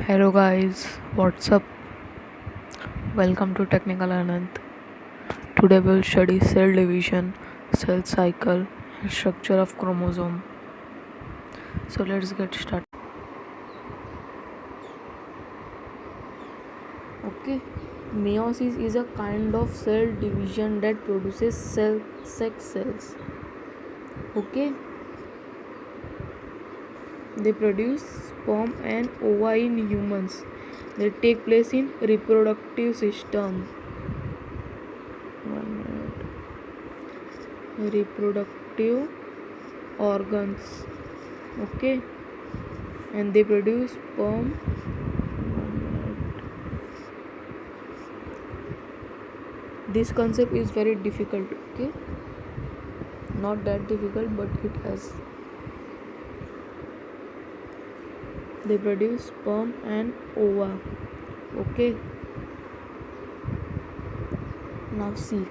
Hello guys, what's up? Welcome to Technical Anand. Today we'll study cell division, cell cycle, and structure of chromosome. So let's get started. Okay, meiosis is a kind of cell division that produces sex cells. Okay, they produce sperm and ova in humans. They take place in reproductive system. Reproductive organs. Okay, and they produce sperm. This concept is very difficult. Okay, not that difficult, but it has. They produce sperm and ova. Okay, now see,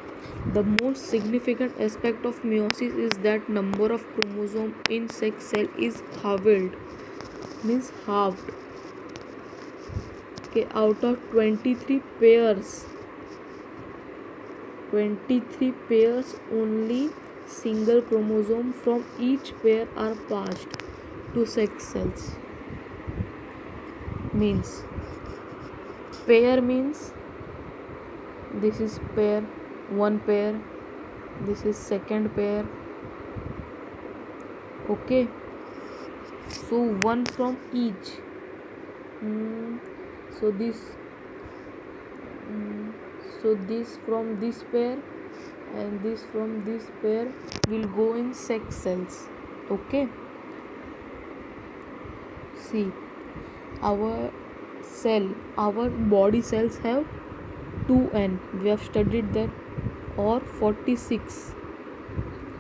the most significant aspect of meiosis is that number of chromosome in sex cell is halved, means halved. Okay, out of 23 pairs, only single chromosome from each pair are passed to sex cells. Means pair means this is pair, one pair, this is second pair. Okay, so one from each. So this from this pair and this from this pair will go in sex cells. Okay, see, our body cells have 2n, we have studied that, or 46.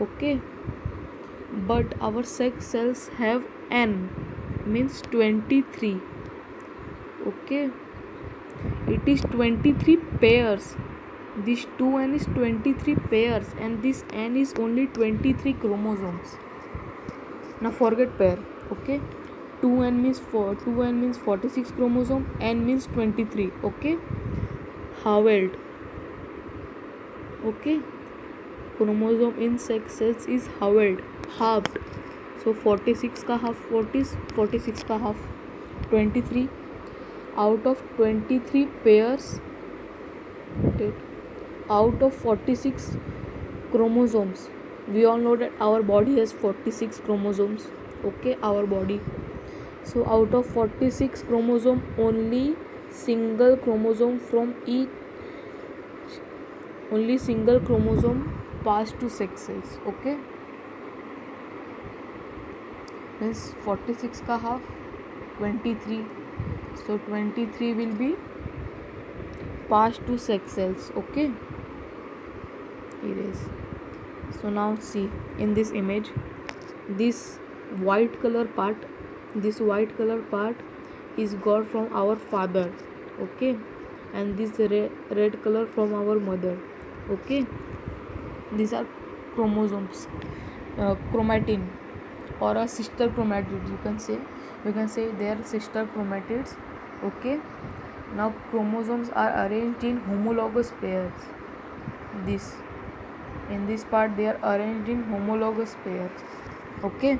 Okay, but our sex cells have n, means 23. Okay, it is 23 pairs. This 2n is 23 pairs and this n is only 23 chromosomes. Now forget pair. Okay, 2n means 46 chromosome, n means 23. Okay, halved. Okay, chromosome in sex cells is halved. So 46 का half 46 का half 23. Out of 23 pairs, out of 46 chromosomes, we all know that our body has 46 chromosomes. Okay, our body. So out of 46 chromosome, only single chromosome pass to sex cells. Okay, means 46 का half 23. So 23 will be passed to sex cells. Okay, erase. So now see, in this image, this white color part is got from our father. Okay, and this red color from our mother. Okay, these are chromosomes, chromatin, or a sister chromatids. You can say they are sister chromatids. Okay, now chromosomes are arranged in homologous pairs. In this part they are arranged in homologous pairs. Okay,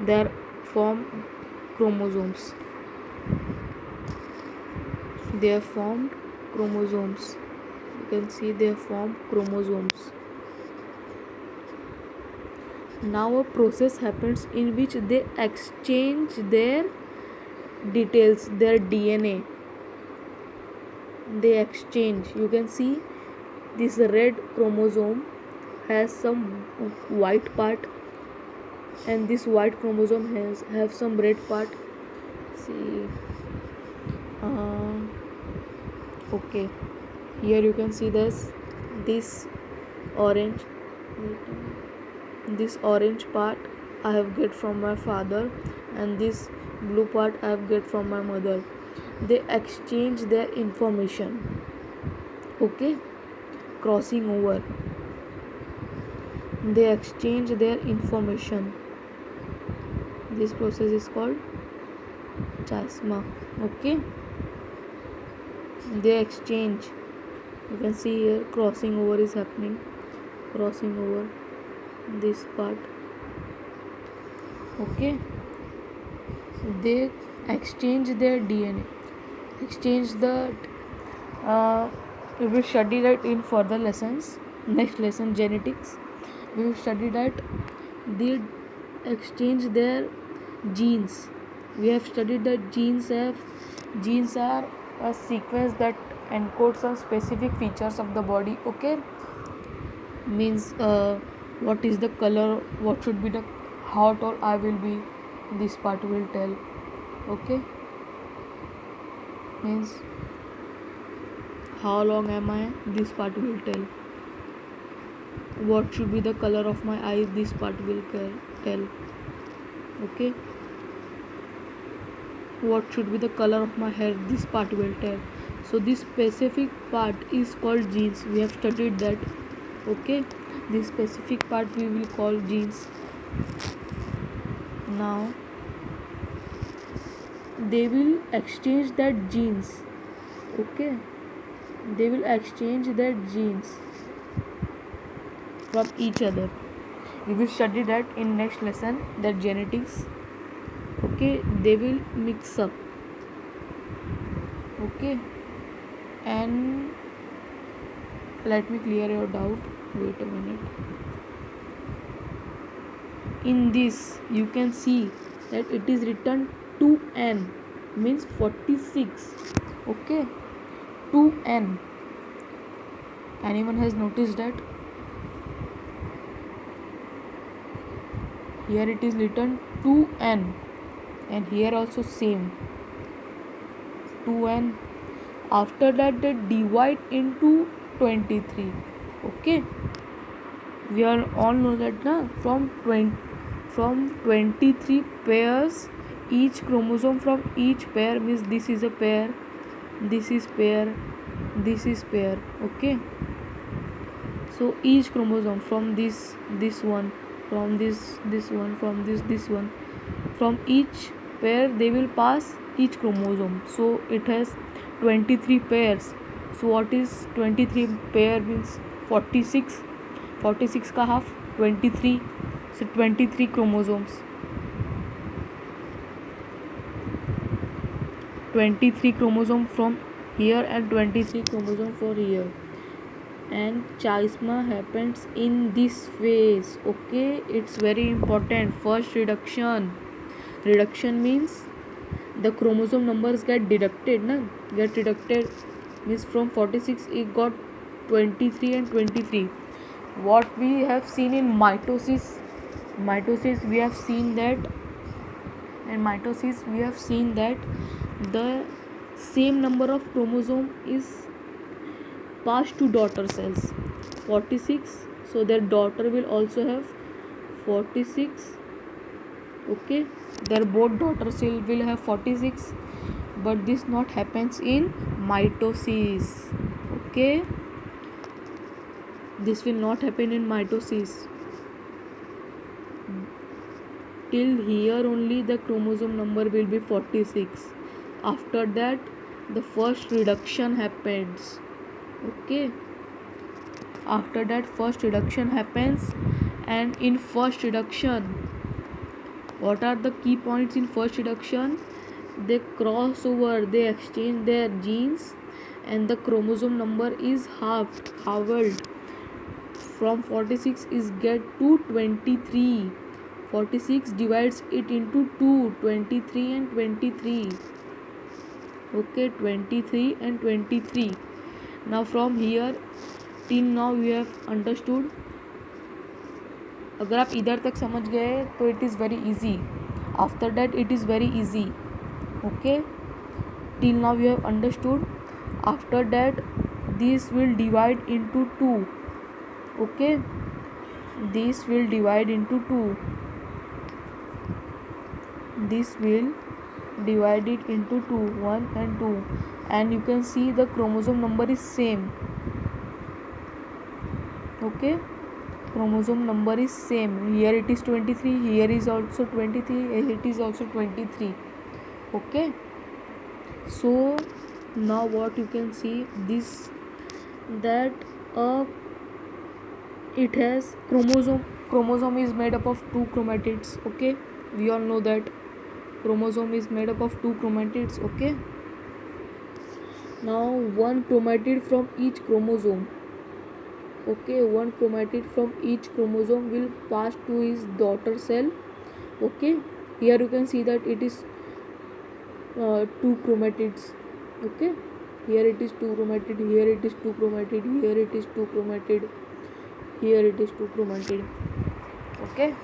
they are formed chromosomes. You can see they have formed chromosomes. Now a process happens in which they exchange their details, their DNA. They exchange. You can see this red chromosome has some white part, and this white chromosome have some red part. See, okay, here you can see this orange part I have get from my father, and this blue part I have get from my mother. They exchange their information. Okay, crossing over, they exchange their information. This process is called chiasma. Okay, they exchange. You can see here crossing over is happening, crossing over this part. Okay, they exchange their DNA, exchange the we will study that in further lessons. Next lesson, genetics, we will study that they exchange their genes. We have studied that genes are a sequence that encodes some specific features of the body. Okay, means what is the color, what should be the, how tall I will be, this part will tell. Okay, means how long am I, this part will tell. What should be the color of my eyes, this part will tell. Okay, what should be the color of my hair, this part will tell. So this specific part is called genes. We have studied that. Okay, this specific part we will call genes. Now they will exchange that genes. Okay, they will exchange their genes from each other. We will study that in next lesson, that genetics. Okay, they will mix up. Okay, and let me clear your doubt. Wait a minute. In this you can see that it is written 2n, means 46. Okay, 2n. Anyone has noticed that? Here it is written 2n, and here also same 2n. After that they divide into 23. Okay, we all know that na, from 23 pairs, each chromosome from each pair, means this is a pair, this is pair, this is pair. Okay, so each chromosome from this one, from this one, from this one, from each pair they will pass each chromosome. So it has 23 pairs. So what is 23 pair means 46. 46 का half 23. So 23 chromosomes. 23 chromosome from here and 23 chromosome for here. And chiasma happens in this phase. Okay, it's very important. First reduction. Reduction means the chromosome numbers get deducted, na? Get deducted means from 46 it got 23 and 23. What we have seen in mitosis we have seen that, in mitosis we have seen that the same number of chromosome is passed to daughter cells, 46. So their daughter will also have 46. Okay, their both daughter cell will have 46, but this not happens in mitosis. Okay, this will not happen in mitosis. Till here only the chromosome number will be 46. After that the first reduction happens. Okay, after that first reduction happens, and in first reduction, what are the key points in first reduction? They cross over, they exchange their genes, and the chromosome number is halved. From 46 is get to 23. 46 divides it into 2, 23 and 23. Okay, 23 and 23. Now from here till now you have understood. अगर आप इधर तक समझ गए तो it is very easy. After that it is very easy. Okay, till now you have understood. After that this will divide into 2. Okay, this will divide into 2. This will divide it into 2, 1 and 2, and you can see the chromosome number is same. Okay, chromosome number is same. Here it is 23, here is also 23, here it is also 23. Okay, so now what you can see this, that uh, it has chromosome is made up of two chromatids. Okay, we all know that chromosome is made up of two chromatids. Okay, now one chromatid from each chromosome, okay, one chromatid from each chromosome will pass to his daughter cell. Okay, here you can see that it is two chromatids. Okay, here it is two chromatid, here it is two chromatid, here it is two chromatid, here it is two chromatid. Okay,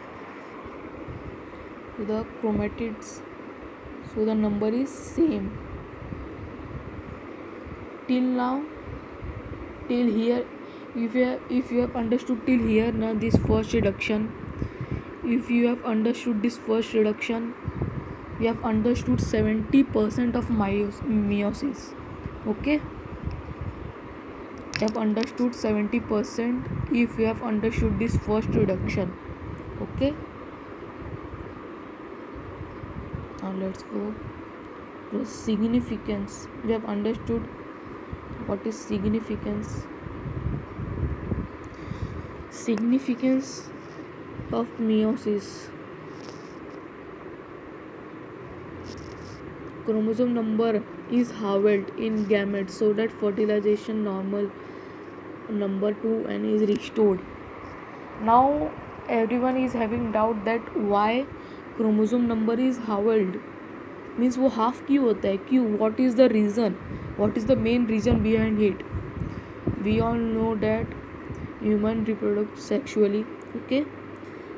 the chromatids, so the number is same till now, till here. If you have understood till here now this first reduction, if you have understood this first reduction, you have understood 70% of meiosis. Okay, you have understood 70% if you have understood this first reduction. Okay, now let's go to significance. We have understood what is significance. Significance of meiosis. Chromosome number is held in gametes so that fertilization normal number 2n is restored. Now everyone is having doubt that why chromosome number is held, means वो half क्यों होता है, क्यों, what is the reason, what is the main reason behind it. We all know that human reproduce sexually. Okay,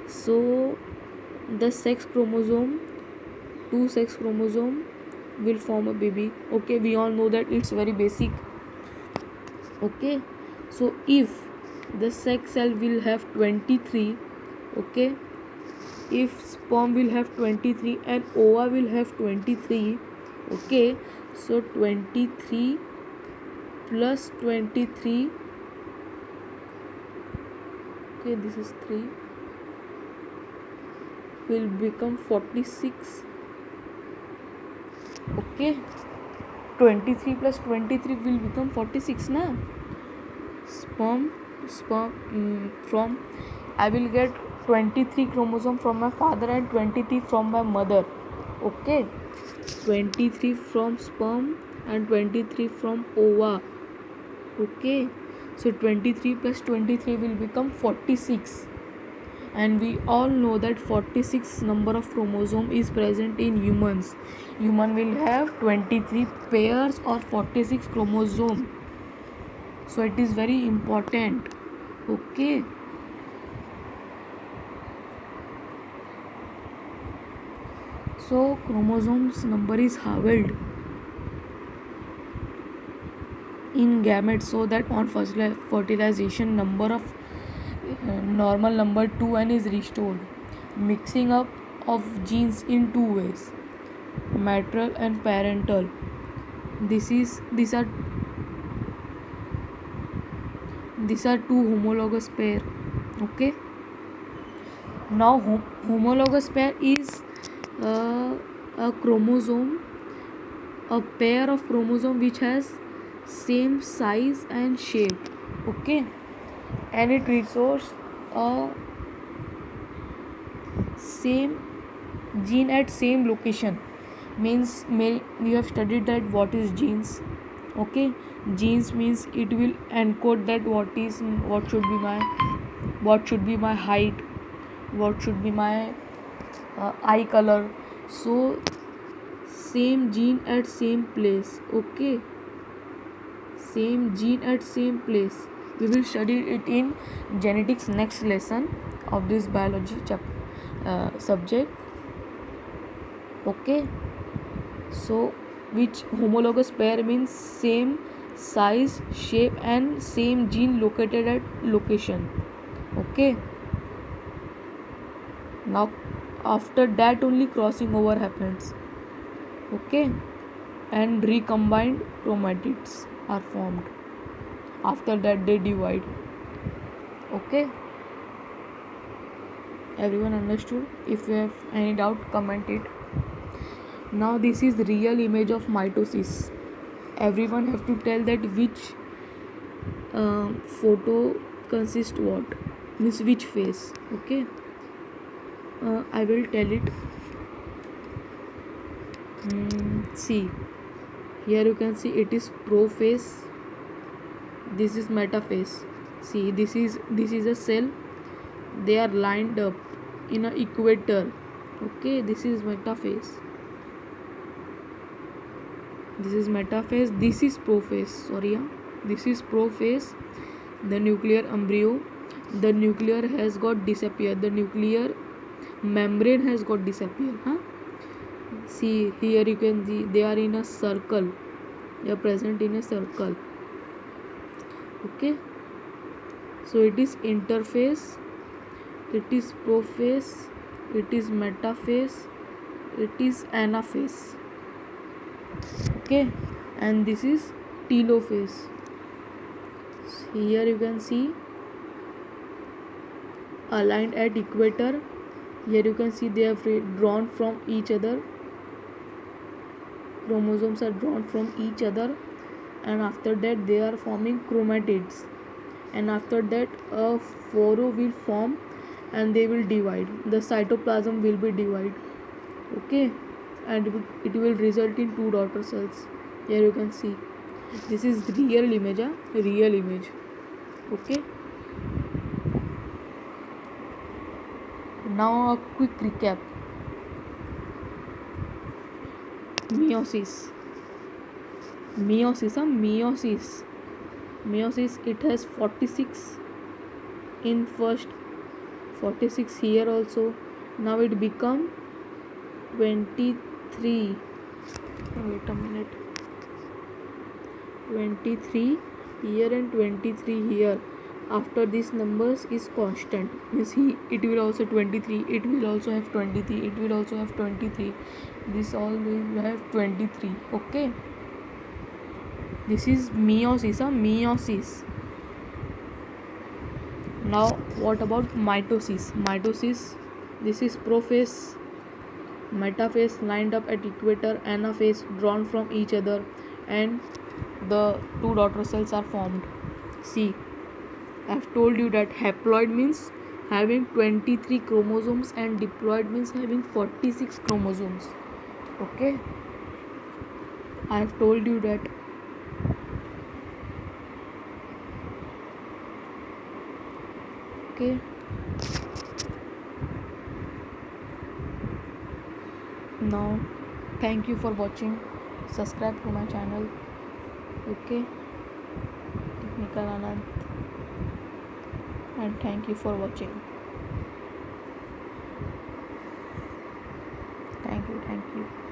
so the sex chromosome, two sex chromosome will form a baby. Okay, we all know that it's very basic. Okay, so if the sex cell will have 23, okay, if sperm will have 23 and ova will have 23, okay, so 23 plus 23, okay, this is 3, will become 46. Okay, 23 plus 23 will become 46 na. Sperm from, I will get 23 chromosome from my father and 23 from my mother. Okay, 23 from sperm and 23 from ova. Okay, so 23 plus 23 will become 46, and we all know that 46 number of chromosome is present in humans. Human will have 23 pairs or 46 chromosome, so it is very important. Okay, so chromosomes number is held in gametes so that on fertilization number of normal number 2n is restored. Mixing up of genes in two ways, maternal and parental. These are two homologous pair. Okay, now homologous pair is a chromosome, a pair of chromosome which has same size and shape. Okay, and it restores a same gene at same location. Means you have studied that what is genes. Okay, genes means it will encode that what should be my height, what should be my eye color. So same gene at same place. Okay, same gene at same place. We will study it in genetics next lesson of this biology subject. Okay, so which homologous pair means same size, shape and same gene located at location. Okay, now after that only crossing over happens. Okay, and recombined chromatids are formed. After that they divide. Okay, everyone understood? If you have any doubt, comment it. Now this is the real image of mitosis. Everyone have to tell that which photo consists what, means which phase. Okay, I will tell it. See, here you can see it is prophase, this is metaphase. See, this is a cell, they are lined up in a equator. Okay, this is metaphase, this is metaphase, this is prophase, sorry, this is prophase. The nuclear embryo, the nuclear has got disappeared, the nuclear membrane has got disappeared. See, here you can see they are in a circle, they are present in a circle. Okay, so it is interphase, it is prophase, it is metaphase, it is anaphase. Okay, and this is telophase. Here you can see aligned at equator. Here you can see they have drawn from each other, chromosomes are drawn from each other, and after that they are forming chromatids, and after that a furrow will form and they will divide, the cytoplasm will be divided. Okay, and it will result in 2 daughter cells. Here you can see this is real image, real image. Okay, now a quick recap. Meiosis, it has 46 in first, 46 here also. Now it become 23, wait a minute, 23 here and 23 here. After these numbers is constant, means it will also 23, it will also have 23, it will also have 23, this all will have 23. Okay, this is meiosis, meiosis. Now what about mitosis? This is prophase, metaphase lined up at equator, anaphase drawn from each other, and the 2 daughter cells are formed. See, I have told you that haploid means having 23 chromosomes and diploid means having 46 chromosomes. Okay, I have told you that. Okay, now thank you for watching, subscribe to my channel. Okay, Technical Anand, and thank you for watching. Thank you.